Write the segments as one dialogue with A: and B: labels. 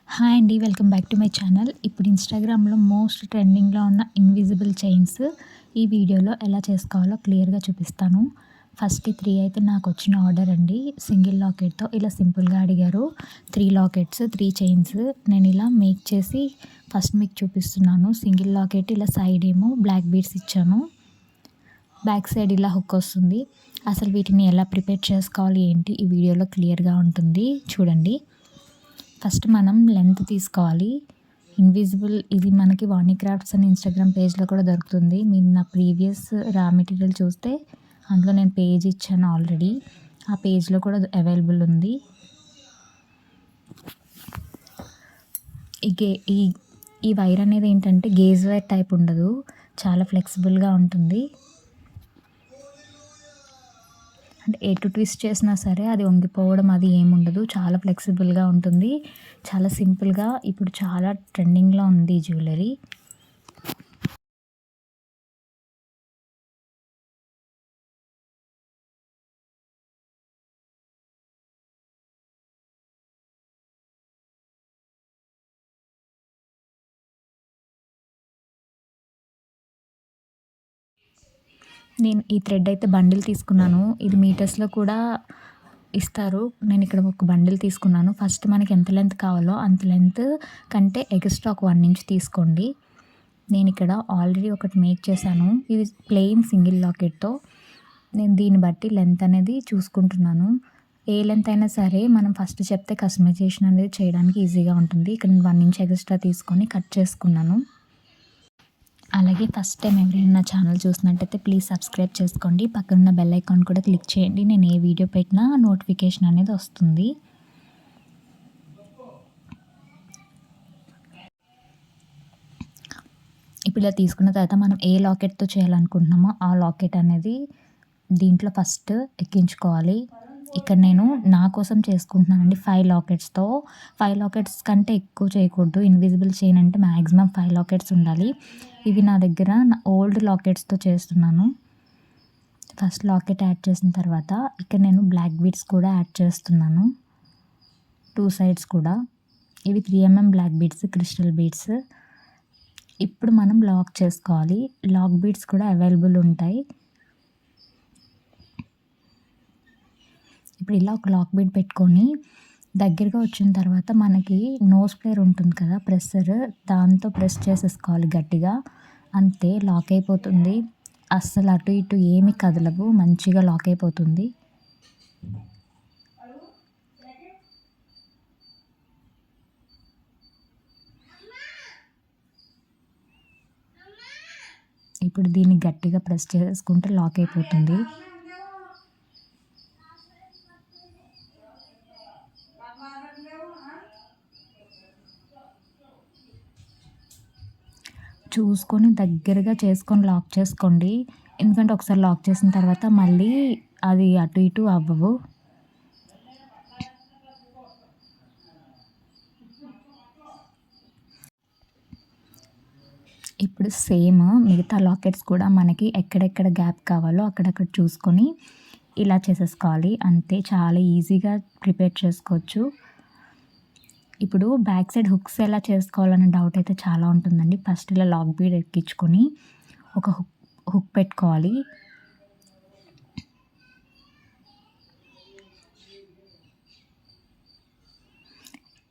A: Hi అండి. Welcome back to my channel. ఇప్పుడు ఇన్‌స్టాగ్రామ్‌లో మోస్ట్ ట్రెండింగ్‌లో ఉన్న ఇన్విజిబుల్ చైన్స్ ఈ వీడియోలో ఎలా చేసుకోవాలో క్లియర్‌గా చూపిస్తాను. ఫస్ట్ ఈ 3 అయితే నాకొచ్చిన ఆర్డర్ అండి. సింగిల్ లాకెట్‌తో ఇలా సింపుల్‌గా అడిగారు. 3 లాకెట్స్, 3 చైన్స్ నేను ఇలా మేక్ చేసి ఫస్ట్ మీకు చూపిస్తున్నాను. సింగిల్ లాకెట్ ఇలా సైడ్ ఏమో బ్లాక్ బీడ్స్ ఇచ్చాను. బ్యాక్ సైడ్ ఇలా హుక్ వస్తుంది. అసలు వీటిని ఎలా ప్రిపేర్ చేసుకోవాలి ఏంటి ఈ వీడియోలో క్లియర్‌గా ఉంటుంది. చూడండి. ఫస్ట్ మనం లెంత్ తీసుకోవాలి. ఇన్విజిబుల్ ఇది మనకి వాణి క్రాఫ్ట్స్ అని ఇన్‌స్టాగ్రామ్ పేజ్‌లో కూడా దొరుకుతుంది. మీరు నా ప్రీవియస్ రా మెటీరియల్ చూస్తే అందులో నేను పేజ్ ఇచ్చాను ఆల్రెడీ. ఆ పేజ్‌లో కూడా అవైలబుల్ ఉంది. ఈ గే ఈ ఈ వైర్ అనేది ఏంటంటే గేజ్ వైర్ టైప్ ఉండదు. చాలా ఫ్లెక్సిబుల్‌గా ఉంటుంది. అంటే ఎటు ట్విస్ట్ చేసినా సరే అది వంగిపోవడం అది ఏముండదు. చాలా ఫ్లెక్సిబుల్‌గా ఉంటుంది. చాలా సింపుల్‌గా ఇప్పుడు చాలా ట్రెండింగ్‌లో ఉంది ఈ జ్యువెలరీ. నేను ఈ థ్రెడ్ అయితే బండిల్ తీసుకున్నాను. ఇది మీటర్స్‌లో కూడా ఇస్తారు. నేను ఇక్కడ ఒక బండిల్ తీసుకున్నాను. ఫస్ట్ మనకి ఎంత లెంత్ కావాలో అంత లెంత్ కంటే ఎక్స్ట్రా ఒక 1 ఇంచ్ తీసుకోండి. నేను ఇక్కడ ఆల్రెడీ ఒకటి మేక్ చేశాను. ఇది ప్లెయిన్ సింగిల్ లాకెట్‌తో. నేను దీన్ని బట్టి లెంత్ అనేది చూసుకుంటున్నాను. ఏ లెంత్ అయినా సరే మనం ఫస్ట్ చెప్తే కస్టమైజేషన్ అనేది చేయడానికి ఈజీగా ఉంటుంది. ఇక్కడ నేను 1 ఇంచ్ ఎక్స్ట్రా తీసుకొని కట్ చేసుకున్నాను. అలాగే ఫస్ట్ టైం ఎవరైనా నా ఛానల్ చూసినట్టయితే ప్లీజ్ సబ్స్క్రైబ్ చేసుకోండి. పక్కనున్న బెల్ ఐకాన్ కూడా క్లిక్ చేయండి. నేను ఏ వీడియో పెట్టినా నోటిఫికేషన్ అనేది వస్తుంది. ఇప్పుడు ఇలా తీసుకున్న తర్వాత మనం ఏ లాకెట్‌తో చేయాలనుకుంటున్నామో ఆ లాకెట్ అనేది దీంట్లో ఫస్ట్ ఎక్కించుకోవాలి. ఇక్కడ నేను నా కోసం చేసుకుంటున్నానండి 5 లాకెట్స్‌తో. 5 లాకెట్స్ కంటే ఎక్కువ చేయకూడదు. ఇన్విజిబుల్ చైన్ అంటే మ్యాక్సిమం 5 లాకెట్స్ ఉండాలి. ఇవి నా దగ్గర ఓల్డ్ లాకెట్స్‌తో చేస్తున్నాను. ఫస్ట్ లాకెట్ యాడ్ చేసిన తర్వాత ఇక్కడ నేను బ్లాక్ బీడ్స్ కూడా యాడ్ చేస్తున్నాను. 2 సైడ్స్ కూడా. ఇవి 3 mm black beads, crystal beads. ఇప్పుడు మనం లాక్ చేసుకోవాలి. లాక్ బీడ్స్ కూడా అవైలబుల్ ఉంటాయి. ఇప్పుడు ఇలా ఒక లాక్ బీడ్ పెట్టుకొని దగ్గరగా వచ్చిన తర్వాత మనకి నోస్ ప్లేయర్ ఉంటుంది కదా ప్రెస్సర్, దాంతో ప్రెస్ చేసేసుకోవాలి గట్టిగా. అంతే లాక్ అయిపోతుంది. అస్సలు అటు ఇటు ఏమి కదలవు. మంచిగా లాక్ అయిపోతుంది. ఇప్పుడు దీన్ని గట్టిగా ప్రెస్ చేసుకుంటే లాక్ అయిపోతుంది. చూసుకొని దగ్గరగా చేసుకొని లాక్ చేసుకోండి. ఎందుకంటే ఒకసారి లాక్ చేసిన తర్వాత మళ్ళీ అది అటు ఇటు అవ్వవు. ఇప్పుడు సేమ్ మిగతా లాకెట్స్ కూడా మనకి ఎక్కడెక్కడ గ్యాప్ కావాలో అక్కడక్కడ చూసుకొని ఇలా చేసేసుకోవాలి. అంతే, చాలా ఈజీగా ప్రిపేర్ చేసుకోవచ్చు. ఇప్పుడు బ్యాక్ సైడ్ హుక్స్ ఎలా చేసుకోవాలనే డౌట్ అయితే చాలా ఉంటుందండి. ఫస్ట్ ఇలా లాక్ బీడ్ ఎక్కించుకొని ఒక హుక్ పెట్టుకోవాలి.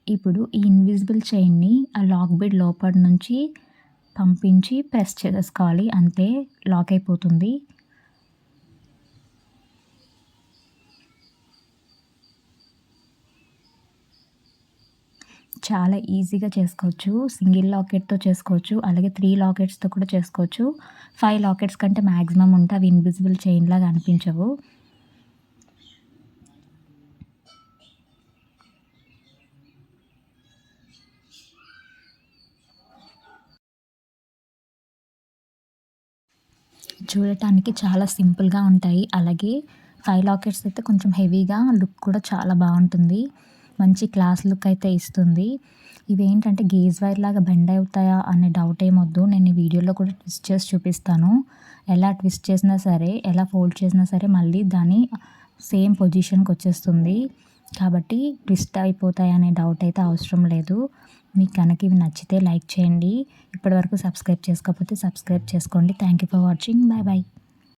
A: ఇప్పుడు ఈ ఇన్విజిబుల్ చైన్ని ఆ లాక్ బీడ్ లోపల నుంచి పంపించి ప్రెస్ చేసుకోవాలి. అంతే, లాక్ అయిపోతుంది. చాలా ఈజీగా చేసుకోవచ్చు. సింగిల్ లాకెట్‌తో చేసుకోవచ్చు. అలాగే 3 లాకెట్స్‌తో కూడా చేసుకోవచ్చు. 5 లాకెట్స్ కంటే మ్యాక్సిమం ఉంటే అవి ఇన్విజిబుల్ చైన్ లాగా అనిపించవు. చూడటానికి చాలా సింపుల్‌గా ఉంటాయి. అలాగే 5 లాకెట్స్ అయితే కొంచెం హెవీగా లుక్ కూడా చాలా బాగుంటుంది. మంచి క్లాస్ లుక్ అయితే ఇస్తుంది. ఇవేంటంటే గేజ్ వైర్ లాగా బెండ్ అవుతాయా అనే డౌట్ ఏమొద్దు. నేను ఈ వీడియోలో కూడా ట్విస్ట్ చేసి చూపిస్తాను. ఎలా ట్విస్ట్ చేసినా సరే, ఎలా ఫోల్డ్ చేసినా సరే మళ్ళీ దాని సేమ్ పొజిషన్‌కి వచ్చేస్తుంది. కాబట్టి ట్విస్ట్ అయిపోతాయనే డౌట్ అయితే అవసరం లేదు. మీకు కనుక ఇవి నచ్చితే లైక్ చేయండి. ఇప్పటివరకు సబ్స్క్రైబ్ చేసుకోకపోతే సబ్స్క్రైబ్ చేసుకోండి. Thank you for watching. Bye bye.